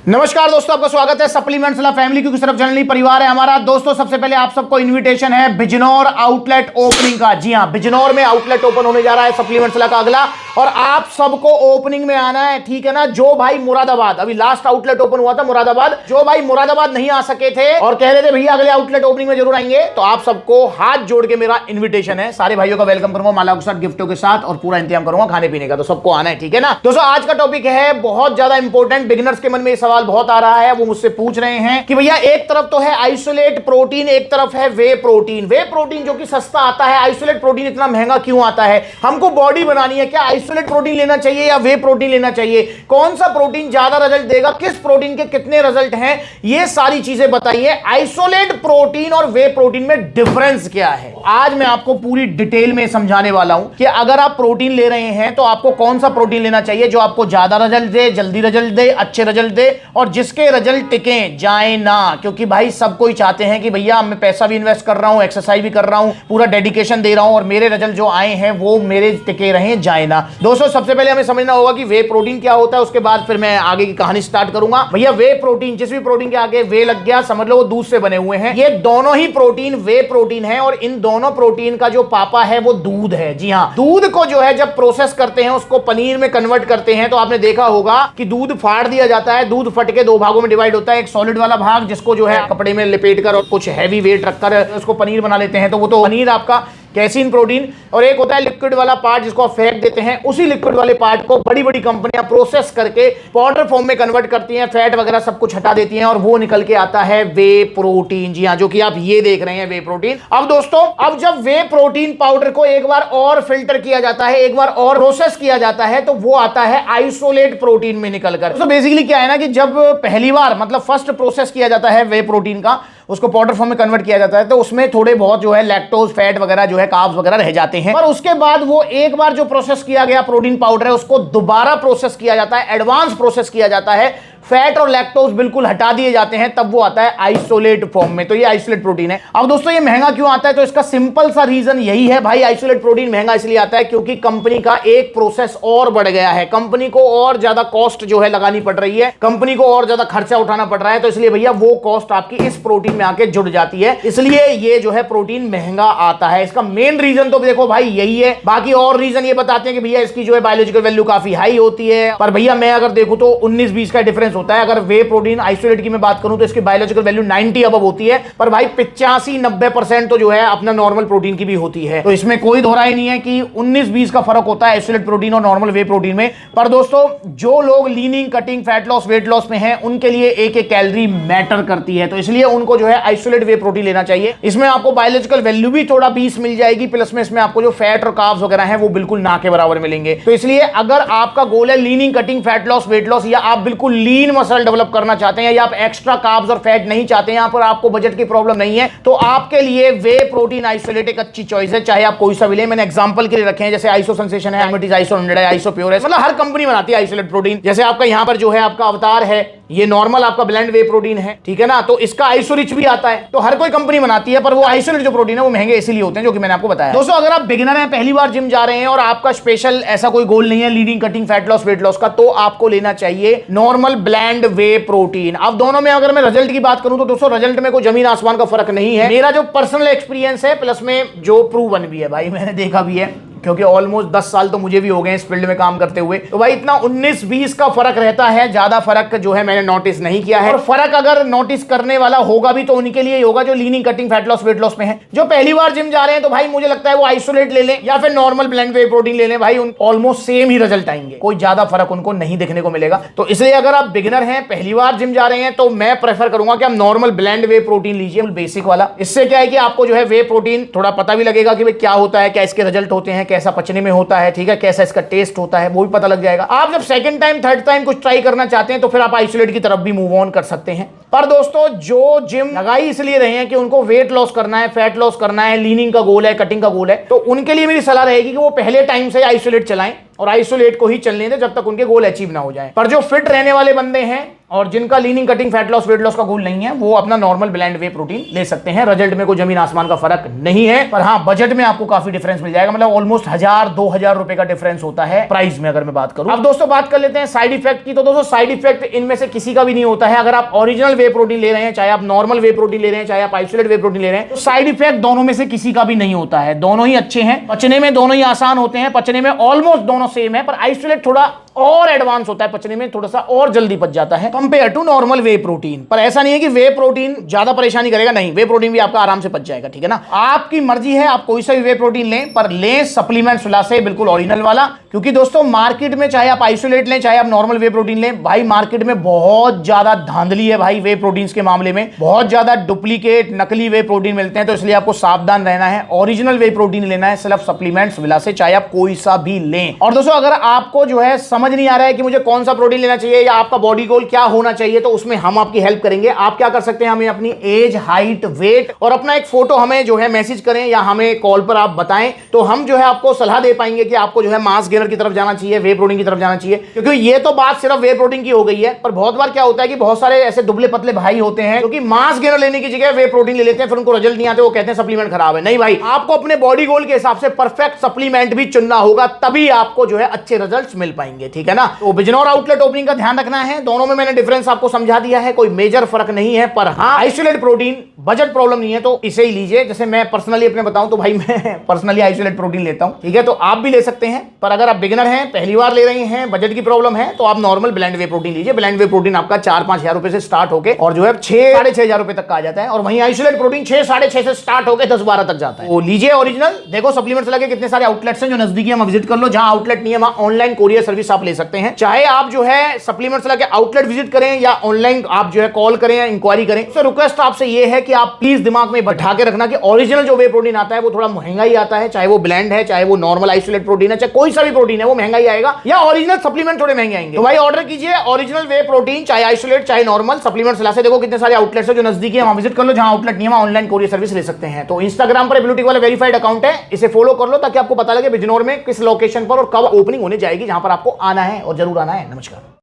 नमस्कार दोस्तों, आपका स्वागत है सप्लीमेंट्स ला फैमिली की सिर्फ जनरली परिवार है हमारा। दोस्तों सबसे पहले आप सबको इनविटेशन है बिजनौर आउटलेट ओपनिंग का। जी हां, बिजनौर में आउटलेट ओपन होने जा रहा है सप्लीमेंट्स ला का अगला, और आप सबको ओपनिंग में आना है, ठीक है ना। जो भाई मुरादाबाद, अभी लास्ट आउटलेट ओपन हुआ था मुरादाबाद, जो भाई मुरादाबाद नहीं आ सके थे और कह रहे थे भैया अगले आउटलेट ओपनिंग में जरूर आएंगे, तो आप सबको हाथ जोड़ के मेरा इन्विटेशन है। सारे भाइयों का वेलकम करूंगा माला के साथ, गिफ्टों के साथ, और पूरा इंतजाम करूंगा खाने पीने का, तो सबको आना है, ठीक है ना। दोस्तों आज का टॉपिक है बहुत ज्यादा इंपॉर्टेंट, बिगिनर्स के मन में सवाल बहुत आ रहा है, वो मुझसे पूछ रहे हैं कि भैया एक तरफ तो है आइसोलेट प्रोटीन, एक तरफ है वे प्रोटीन। वे प्रोटीन जो कि सस्ता आता है, आइसोलेट प्रोटीन इतना महंगा क्यों आता है? हमको बॉडी बनानी है, क्या आइसोलेट प्रोटीन लेना चाहिए या वे प्रोटीन लेना चाहिए? कौन सा प्रोटीन ज्यादा रिजल्ट देगा? किस प्रोटीन के कितने रिजल्ट हैं? ये सारी चीजें बताइए। आइसोलेट प्रोटीन और वे प्रोटीन में डिफरेंस क्या है, आज मैं आपको पूरी डिटेल में समझाने वाला हूं कि अगर आप प्रोटीन ले रहे हैं तो आपको कौन सा प्रोटीन लेना चाहिए जो आपको ज्यादा रिजल्ट दे, जल्दी रिजल्ट दे, अच्छे रिजल्ट दे, और जिसके रिजल्ट टिके जाए ना। क्योंकि भाई सब कोई चाहते हैं कि भैया मैं पैसा भी इन्वेस्ट कर रहा हूं, एक्सरसाइज भी कर रहा हूं, पूरा डेडिकेशन दे रहा हूं, और मेरे रिजल्ट जो आए हैं वो मेरे टिके रहे जाए ना। दोस्तों सबसे पहले हमें समझना होगा कि वे प्रोटीन क्या होता है, उसके बाद फिर मैं आगे की कहानी स्टार्ट करूंगा। भैया वे प्रोटीन, जिस भी प्रोटीन के आगे वे लग गया समझ लो वो दूध से बने हुए हैं। ये दोनों ही प्रोटीन वे प्रोटीन है, और इन दोनों प्रोटीन का जो पापा है वो दूध है। जी हां, दूध को जो है जब प्रोसेस करते हैं, उसको पनीर में कन्वर्ट करते हैं, तो आपने देखा होगा कि दूध फाड़ दिया जाता है, दूध फट के दो भागों में डिवाइड होता है। एक सॉलिड वाला भाग जिसको जो है कपड़े में लपेट कर और कुछ हैवी वेट रखकर उसको पनीर बना लेते हैं, तो वो तो पनीर आपका कैसीन प्रोटीन। और एक होता है लिक्विड वाला पार्ट जिसको आप फेंक देते हैं, उसी लिक्विड वाले पार्ट को बड़ी बड़ी कंपनियां प्रोसेस करके पाउडर फॉर्म में कन्वर्ट करती हैं, फैट वगैरह सब कुछ हटा देती हैं, और वो निकल के आता है वे प्रोटीन। जी हां, जो कि आप ये देख रहे हैं वे प्रोटीन। अब दोस्तों, अब जब वे प्रोटीन पाउडर को एक बार और फिल्टर किया जाता है, एक बार और प्रोसेस किया जाता है, तो वो आता है आइसोलेट प्रोटीन में निकलकर। तो बेसिकली क्या है ना कि जब पहली बार मतलब फर्स्ट प्रोसेस किया जाता है वे प्रोटीन का, उसको पाउडर फॉर्म में कन्वर्ट किया जाता है, तो उसमें थोड़े बहुत जो है लैक्टोज फैट वगैरह जो है कार्ब्स वगैरह रह जाते हैं। और उसके बाद वो एक बार जो प्रोसेस किया गया प्रोटीन पाउडर है, उसको दोबारा प्रोसेस किया जाता है, एडवांस प्रोसेस किया जाता है, फैट और लैक्टोज बिल्कुल हटा दिए जाते हैं, तब वो आता है आइसोलेट फॉर्म में। तो ये आइसोलेट प्रोटीन है। अब दोस्तों ये महंगा क्यों आता है? तो इसका सिंपल सा रीजन यही है भाई, आइसोलेट प्रोटीन महंगा इसलिए आता है क्योंकि कंपनी का एक प्रोसेस और बढ़ गया है, कंपनी को और ज्यादा कॉस्ट जो है लगानी पड़ रही है, कंपनी को और ज्यादा खर्चा उठाना पड़ रहा है, तो इसलिए भैया वो कॉस्ट आपकी इस प्रोटीन में आके जुड़ जाती है, इसलिए ये जो है प्रोटीन महंगा आता है। इसका मेन रीजन तो देखो भाई यही है। बाकी और रीजन ये बताते हैं कि भैया इसकी जो है बायोलॉजिकल वैल्यू काफी हाई होती है, पर भैया मैं अगर देखूं तो 19-20 का डिफरेंस होता है। अगर वे प्रोटीन आइसोलेट की मैं बात करूं तो इसकी बायोलॉजिकल वैल्यू 90 अबव होती है, पर भाई 85-90% तो जो है अपना नॉर्मल प्रोटीन की भी होती है। तो इसमें कोई दोहराई नहीं है कि 19-20 का फर्क होता है आइसोलेट प्रोटीन और नॉर्मल वे प्रोटीन में। पर दोस्तों जो लोग leaning, cutting, fat loss, weight loss में हैं, उनके लिए एक एक कैलोरी मैटर करती है, तो इसलिए उनको जो है आइसोलेट वे प्रोटीन लेना चाहिए। इसमें आपको बायोलॉजिकल वैल्यू भी थोड़ा पीस मिल जाएगी, प्लस में इसमें आपको जो फैट और कार्ब्स वगैरह हैं वो बिल्कुल ना के बराबर मिलेंगे। तो इसलिए अगर आपका गोल है leaning, cutting, fat loss, weight loss, या आप बिल्कुल लीन मसल डेवलप करना चाहते हैं, या आप एक्स्ट्रा कार्ब्स और फैट नहीं चाहते हैं, यहां पर आपको बजट की प्रॉब्लम नहीं है, तो आपके लिए वे प्रोटीन आइसोलेट एक अच्छी चॉइस है, चाहे आप कोई सा भी लें। मैंने एग्जांपल के लिए रखे हैं, जैसे आइसो सेंसेशन है, एमिटीज आइसो 100 है, आइसो प्योर है, मतलब हर कंपनी बनाती है आइसोलेट प्रोटीन। जैसे आपका यहां पर जो है आपका अवतार है, ये नॉर्मल आपका ब्लेंड वे प्रोटीन है, ठीक है ना, तो इसका आइसोरिच भी आता है। तो हर कोई कंपनी बनाती है, पर वो आइसोलेट जो प्रोटीन है वो महंगे इसीलिए होते हैं, जो कि मैंने आपको बताया। दोस्तों अगर आप बिगिनर हैं, पहली बार जिम जा रहे हैं, और आपका स्पेशल ऐसा कोई गोल नहीं है leaning, cutting, fat loss, weight loss का, तो आपको लेना चाहिए नॉर्मल ब्लेंड वे प्रोटीन। अब दोनों में अगर मैं रिजल्ट की बात करूं तो दोस्तों रिजल्ट में कोई जमीन आसमान का फर्क नहीं है। मेरा जो पर्सनल एक्सपीरियंस है, प्लस में जो प्रूवन भी है भाई, मैंने देखा भी है, क्योंकि ऑलमोस्ट 10 साल तो मुझे भी हो गए इस फील्ड में काम करते हुए, तो भाई इतना 19-20 का फर्क रहता है, ज्यादा फर्क जो है मैंने नोटिस नहीं किया है। और फर्क अगर नोटिस करने वाला होगा भी तो उनके लिए होगा जो leaning, cutting, fat loss, weight loss में है। जो पहली बार जिम जा रहे हैं तो भाई मुझे लगता है वो आइसोलेट ले लें या फिर नॉर्मल ब्लेंड वे प्रोटीन ले लें, भाई ऑलमोस्ट सेम ही रिजल्ट आएंगे, कोई ज्यादा फर्क उनको नहीं देखने को मिलेगा। तो इसलिए अगर आप बिगिनर हैं, पहली बार जिम जा रहे हैं, तो मैं प्रेफर करूंगा कि आप नॉर्मल ब्लेंड वे प्रोटीन लीजिए, बेसिक वाला। इससे क्या है कि आपको जो है वे प्रोटीन थोड़ा पता भी लगेगा कि भाई क्या होता है, क्या इसके रिजल्ट होते हैं, कैसा पचने में होता है, ठीक है, कैसा इसका टेस्ट होता है, वो भी पता लग जाएगा। आप जब सेकंड टाइम, थर्ड टाइम कुछ ट्राई करना चाहते हैं तो फिर आप आइसोलेट की तरफ भी मूव ऑन कर सकते हैं। पर दोस्तों जो जिम लगाई इसलिए रहे हैं कि उनको वेट लॉस करना है, फैट लॉस करना है, लीनिंग का गोल है, कटिंग का गोल है, तो उनके लिए मेरी सलाह रहेगी कि वो पहले टाइम से आइसोलेट चलाएं और आइसोलेट को ही चलने दें जब तक उनके गोल अचीव ना हो जाए। पर जो फिट रहने वाले बंदे हैं और जिनका leaning, cutting, fat loss, weight loss का गोल नहीं है, वो अपना नॉर्मल ब्लेंड वे प्रोटीन ले सकते हैं। रिजल्ट में कोई जमीन आसमान का फर्क नहीं है, पर हाँ बजट में आपको काफी डिफरेंस मिल जाएगा। मतलब ऑलमोस्ट 1000-2000 रुपए का डिफरेंस होता है प्राइस में, अगर मैं बात करूं। अब दोस्तों बात कर लेते हैं साइड इफेक्ट की। तो दोस्तों साइड इफेक्ट इनमें से किसी का भी नहीं होता है। अगर आप ओरिजिनल वे प्रोटीन ले रहे हैं, चाहे आप नॉर्मल वे प्रोटीन ले रहे हैं, चाहे आप आइसोलेट वे प्रोटीन ले रहे हैं, तो साइड इफेक्ट दोनों में से किसी का भी नहीं होता है। दोनों ही अच्छे हैं, पचने में दोनों ही आसान होते हैं, पचने में ऑलमोस्ट दोनों सेम है, पर आइसोलेट थोड़ा और एडवांस होता है, पचने में थोड़ा सा और जल्दी पच जाता है compare to normal way protein. पर ऐसा नहीं है कि वे प्रोटीन ज्यादा परेशानी करेगा, नहीं, वे प्रोटीन भी आपका आराम से पच जाएगा, ठीक है ना। आपकी मर्जी है, आप कोई सा भी वे प्रोटीन लें, पर लें सप्लीमेंट्स विला से बिल्कुल ओरिजिनल वाला। क्योंकि दोस्तों मार्केट में चाहे आप आइसोलेट लें, चाहे आप नॉर्मल वे प्रोटीन लें, भाई मार्केट में बहुत ज्यादा धांधली है भाई। वे प्रोटीन के मामले में बहुत ज्यादा डुप्लीकेट, नकली वे प्रोटीन मिलते हैं, तो इसलिए आपको सावधान रहना है। ओरिजिनल वे प्रोटीन लेना है सिर्फ सप्लीमेंट्स विला से, चाहे आप कोई सा भी लें। और दोस्तों अगर आपको जो है समझ नहीं आ रहा है कि मुझे कौन सा प्रोटीन लेना चाहिए या आपका बॉडी गोल क्या होना चाहिए, तो उसमें हम आपकी हेल्प करेंगे। आप क्या कर सकते हैं, हमें अपनी एज, हाइट, वेट और अपना एक फोटो हमें जो है मैसेज करें या हमें कॉल पर आप बताएं, तो हम जो है आपको सलाह दे पाएंगे कि आपको जो है मास गेनर की तरफ जाना चाहिए, वे प्रोटीन की तरफ जाना चाहिए। क्योंकि ये तो बात सिर्फ वे प्रोटीन की हो गई है, पर बहुत बार क्या होता है कि बहुत सारे ऐसे दुबले पतले भाई होते हैं क्योंकि मास गेनर लेने की जगह वे प्रोटीन ले लेते हैं, फिर उनको रिजल्ट नहीं आते, वो कहते हैं सप्लीमेंट खराब है। नहीं भाई, आपको अपने बॉडी गोल के हिसाब से परफेक्ट सप्लीमेंट भी चुनना होगा, तभी आपको जो है अच्छे रिजल्ट्स मिल पाएंगे, ठीक है ना। तो बिजनौर आउटलेट ओपनिंग का ध्यान रखना है। दोनों में मैंने डिफरेंस आपको समझा दिया है, कोई मेजर फर्क नहीं है। पर हाँ, आइसोलेट प्रोटीन बजट प्रॉब्लम नहीं है तो इसे ही लीजिए। जैसे मैं पर्सनली अपने बताऊं तो भाई मैं पर्सनली आइसोलेट प्रोटीन लेता हूं, ठीक है, तो आप भी ले सकते हैं। पर अगर आप बिगिनर हैं, पहली बार ले रहे हैं, बजट की प्रॉब्लम है, तो आप नॉर्मल ब्लेंड वे प्रोटीन लीजिए। ब्लेंड वे प्रोटीन आपका 4-5 हजार रुपए से स्टार्ट होकर और जो है 6-6.5 हजार रुपए तक का आ जाता है, और वहीं आइसोलेट प्रोटीन 6-6.5 से स्टार्ट होकर 10-12 तक जाता है। वो लीजिए ओरिजिनल। देखो सप्लीमेंट्स लगे कितने सारे आउटलेट्स हैं जो नजदीकी है, विजिट कर लो। जहां आउटलेट नहीं है वहां ऑनलाइन कोरियर सर्विस आप ले सकते हैं। चाहे आप जो है सप्लीमेंट्स लगे आउटलेट विजिट करें या ऑनलाइन आप जो है कॉल करें या इंक्वायरी करें। तो रिक्वेस्ट आपसे ये है कि आप प्लीज दिमाग में बैठा के रखना कि ओरिजिनल जो वे प्रोटीन आता है वो थोड़ा महंगा ही आता है, चाहे वो ब्लेंड है, चाहे वो नॉर्मल आइसोलेट प्रोटीन है, चाहे कोई सा भी प्रोटीन है, वो महंगा ही आएगा, या ओरिजिनल सप्लीमेंट थोड़े महंगे आएंगे। तो भाई ऑर्डर कीजिए ओरिजिनल वे प्रोटीन, चाहे आइसोलेट चाहे नॉर्मल सप्लीमेंट्स ला से। देखो कितने सारे आउटलेट्स है जो नजदीकी है, वहां विजिट कर लो। जहां आउटलेट नहीं है वहां ऑनलाइन कोरियर सर्विस ले सकते हैं। तो इंस्टाग्राम पर ब्लूटिक वाला वेरीफाइड अकाउंट है, इसे फॉलो कर लो ताकि आपको पता लगे बिजनौर में किस लोकेशन पर और कब ओपनिंग होने जाएगी, जहां पर आपको आना है और जरूर आना है। नमस्कार।